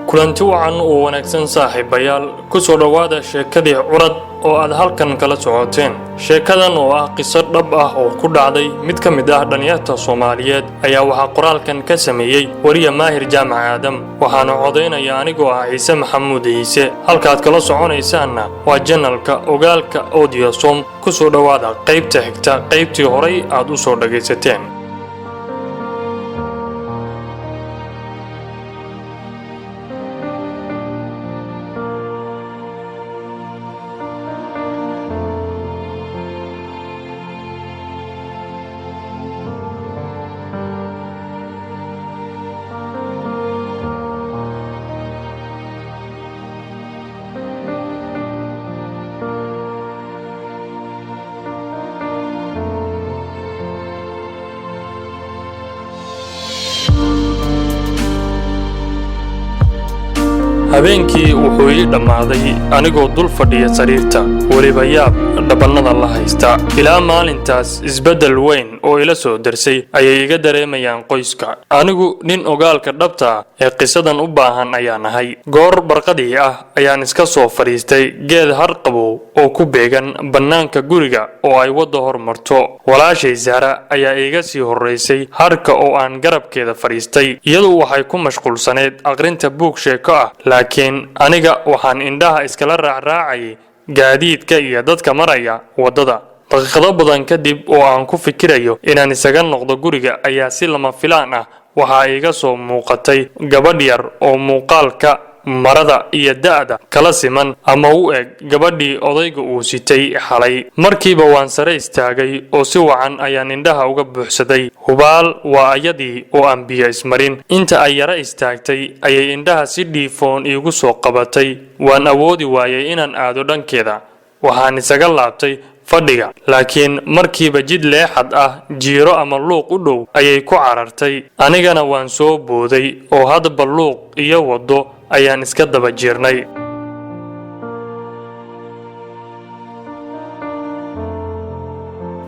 kulanti wacan oo wanaagsan saaxiibayaal ku soo dhawaada sheekadii curad oo aad halkan kala socoteen. sheekadan oo ah qiso dhab ah oo ku dhacday mid ka mid ah dhalinyarada Soomaaliyeed ayaa waxa qoraalkan ka sameeyay wariye Maahir Jaamac Aadam, waxaana codeynaya anigoo ah Ciise Maxamuud Ciise. halkaad kala soconaysaana waa channelka Ogaalka Audiosom. ku soo dhawaada qaybta xigta qaybtii horay aad u soo dhageysateen. habeenkii wuxuu ii dhammaaday anigoo dul fadhiya sariirta, weliba yaab dhabannada la haysta. ilaa maalintaas isbeddel weyn oo ila soo darsay ayay iga dareemayaan qoyska. anigu nin ogaalka dhabta ee qisadan u baahan ayaan ahay. goor barqadii ah ayaan iska soo fadhiistay geed har qabow oo ku beegan bannaanka guriga oo ay wadda hormarto. walaashay Zahra ayaa iga sii horreysay harka oo aan garabkeeda fadhiistay. iyadu waxay ku mashquulsaneed aqrinta buug sheeko ah, laakiin aniga waxaan indhaha iskala raacraacayay gaadiidka iyo dadka maraya waddada. daqiiqado badan kadib oo aan ku fikirayo inaan isaga noqdo guriga ayaa si lama filaan ah waxaa iga soo muuqatay gabadh yar oo muuqaalka marada iyo da'da kala siman ama u eg gabadhii odayga uu sitay xalay. markiiba waan sare istaagay oo si wacan ayaan indhaha uga buuxsaday. hubaal waa ayadii oo aan biyo ismarin. inta ay yara istaagtay ayay indhaha si dhiifoon iigu soo qabatay. waan awoodi waayay inaan aado dhankeeda. waxaan isaga laabtay fadhiga, laakiin markiiba jid leexad ah, jiiro ama luuq u dhow ayay ku carartay. anigana waan soo booday oo hadba luuq iyo waddo ayaan iska daba jirnay.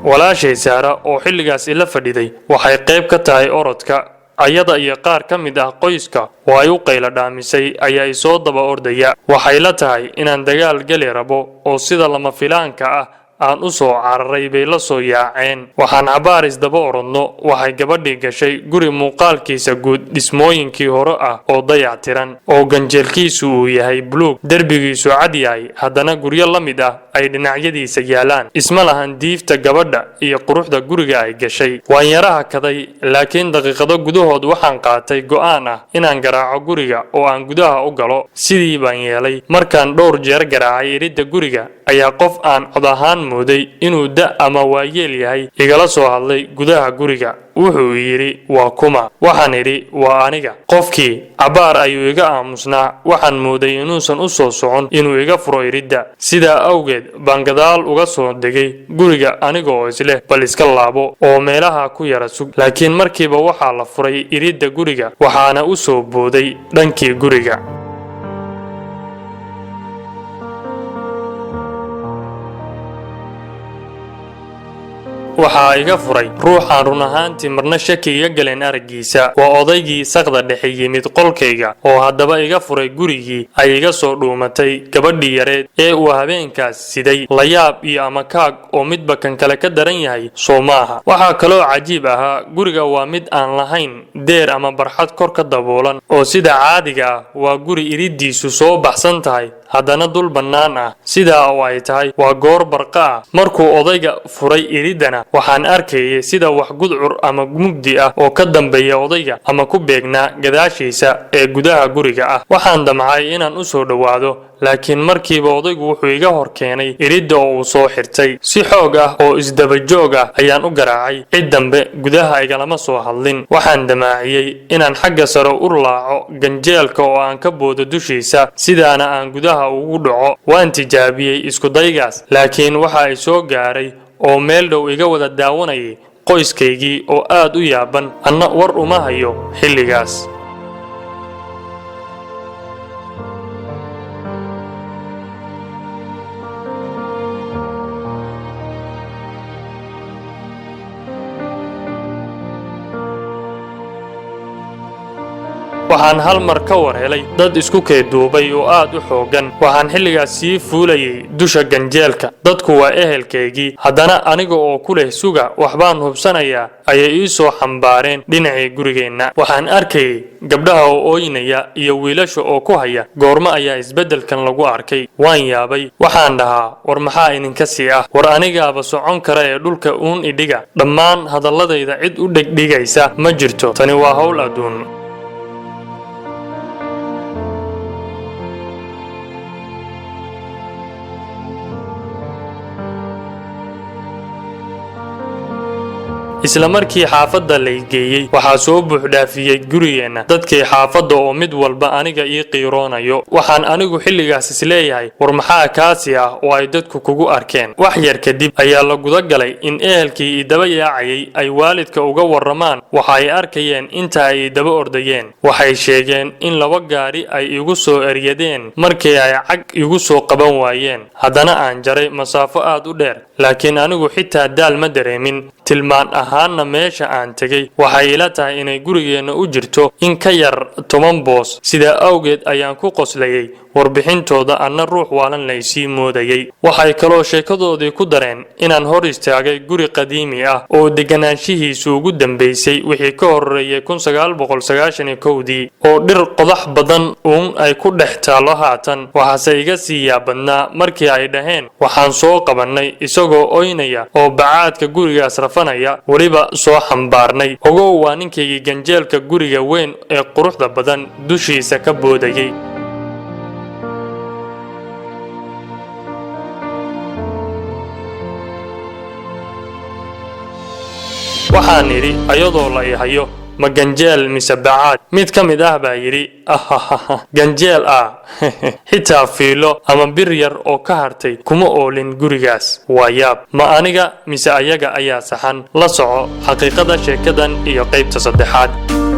walaashay Zahra oo xilligaas ila fadhiday waxay qayb ka tahay orodka. ayada iyo qaar ka mid ah qoyska oo ay u qayla dhaamisay ayaa i soo daba ordaya. waxay la tahay inaan dagaal geli rabo oo sida lama filaanka ah aan u soo cararay bay la soo yaaceen. waxaan cabaaris daba orodno waxay gabadhii gashay guri muuqaalkiisa guud dhismooyinkii hore ah oo dayactiran, oo ganjeelkiisu uu yahay buluug, derbigiisu cad yahay, haddana guryo la mid ah ay dhinacyadiisa yaalaan. isma lahan diifta gabadha iyo quruxda guriga ay gashay. waan yaraha kaday, laakiin daqiiqado gudahood waxaan qaatay go'aan ah inaan garaaco guriga oo aan gudaha u galo. sidii baan yeelay. markaan dhowr jeer garaacay iridda guriga ayaa qof aan cod ahaan mooday inuu da' ama waayeel yahay igala soo hadlay gudaha guriga. wuxuu yidhi, waa kuma? waxaan idhi, waa aniga. qofkii cabaar ayuu iga aamusnaa. waxaan mooday inuusan u soo socon inuu iga furo iridda. sidaa awgeed baan gadaal uga soo degay guriga aniga oo isleh bal iska laabo oo meelaha ku yara sug. laakiin markiiba waxaa la furay iridda guriga, waxaana u soo booday dhankii guriga. waxaa iga furay ruux aan run ahaantii marna shaki iga galeen araggiisa. waa odaygii saqda dhexe yimid qolkayga oo haddaba iga furay gurigii ay iga soo dhuumatay gabadhii yareed ee uu habeenkaas siday. layaab iyo amakaag oo midba kan kale ka daran yahay soo maaha. waxaa kaloo cajiib ahaa, guriga waa mid aan lahayn deer ama barxad kor ka daboolan, oo sida caadiga ah waa guri iriddiisu soo baxsan tahay haddana dul bannaan ah. sidaa oo ay tahay waa goor barqa ah. markuu odayga furay iriddana waxaan arkayay sida wax gudcur ama mugdi ah oo ka dambeeya odayga ama ku beegnaa gadaashiisa ee gudaha guriga ah. waxaan damcay inaan u soo dhowaado, laakiin markiiba odaygu wuxuu iga hor keenay iridda oo uu soo xirtay. si xoog ah oo isdaba joog ah ayaan u garaacay. cid dambe gudaha igalama soo hadlin. waxaan damaaciyey inaan xagga sare u laaco ganjeelka oo aan ka boodo dushiisa, sidaana aan gudaha ugu dhaco. waan tijaabiyey iskudaygaas, laakiin waxa ay soo gaaray oo meel dhow iga wada daawanayay qoyskaygii oo aad u yaaban. anna war uma hayo xilligaas. waxaan hal mar ka war helay dad isku keeduubay oo aad u xoogan. waxaan xilligaas sii fuulayay dusha ganjeelka. dadku waa ehelkaygii, haddana aniga oo ku leh suga waxbaan hubsanayaa ayay ii soo xambaareen dhinacii gurigeenna. waxaan arkayay gabdhaha oo ooynaya iyo wiilasha oo ku haya goorma ayaa isbeddelkan lagu arkay. waan yaabay. waxaan dhahaa, war maxaa idinka sii ah? war anigaaba socon kara ee dhulka uun idhiga. dhammaan hadalladayda cid u dhegdhigaysa ma jirto. tani waa hawl adduun. isla markii xaafadda la geeyay waxaa soo buuxdhaafiyay gurigeenna dadkii xaafadda oo mid walba aniga ii qiiroonayo. waxaan anigu xilligaas isleeyahay, war maxaa kaasi ah oo ay dadku kugu arkeen? wax yar kadib ayaa la guda galay in ehelkii ii daba yaacayay ay waalidka uga warramaan waxa ay arkayeen inta ay ii daba ordayeen. waxay sheegeen in 2 gaari ay igu soo eryadeen markii ay cag igu soo qaban waayeen. haddana aan jaray masaafo aad u dheer, laakiin anigu xitaa daal ma dareemin. tilmaan ahaanna meesha aan tegay waxay ila tahay inay gurigeenna u jirto in ka yar 10 boos. sidaa awgeed ayaan ku qoslayay warbixintooda anna ruux waalan laysii moodayay. waxay kaloo sheekadoodii ku dareen inaan hor istaagay guri qadiimi ah oo deganaanshihiisu ugu dambaysay wixii ka horreeyay 1991dii oo dhir qodax badan uun ay ku dhex taalo haatan. waxaase iga sii yaabadnaa markii ay dhaheen waxaan soo qabannay isagoo oynaya oo bacaadka gurigaas rafanaya, weliba soo xambaarnay. ogow waa ninkaygii ganjeelka guriga weyn ee quruxda badan dushiisa ka boodayay. waxaan idhi ayadoo la i hayo, ma ganjeel mise bacaad? mid ka mid ah baa yidhi, ganjeel ah. xitaa fiilo ama bir yar oo ka hartay kuma oolin gurigaas. waa yaab. ma aniga mise ayaga ayaa saxan? la soco xaqiiqada sheekadan iyo qaybta 3.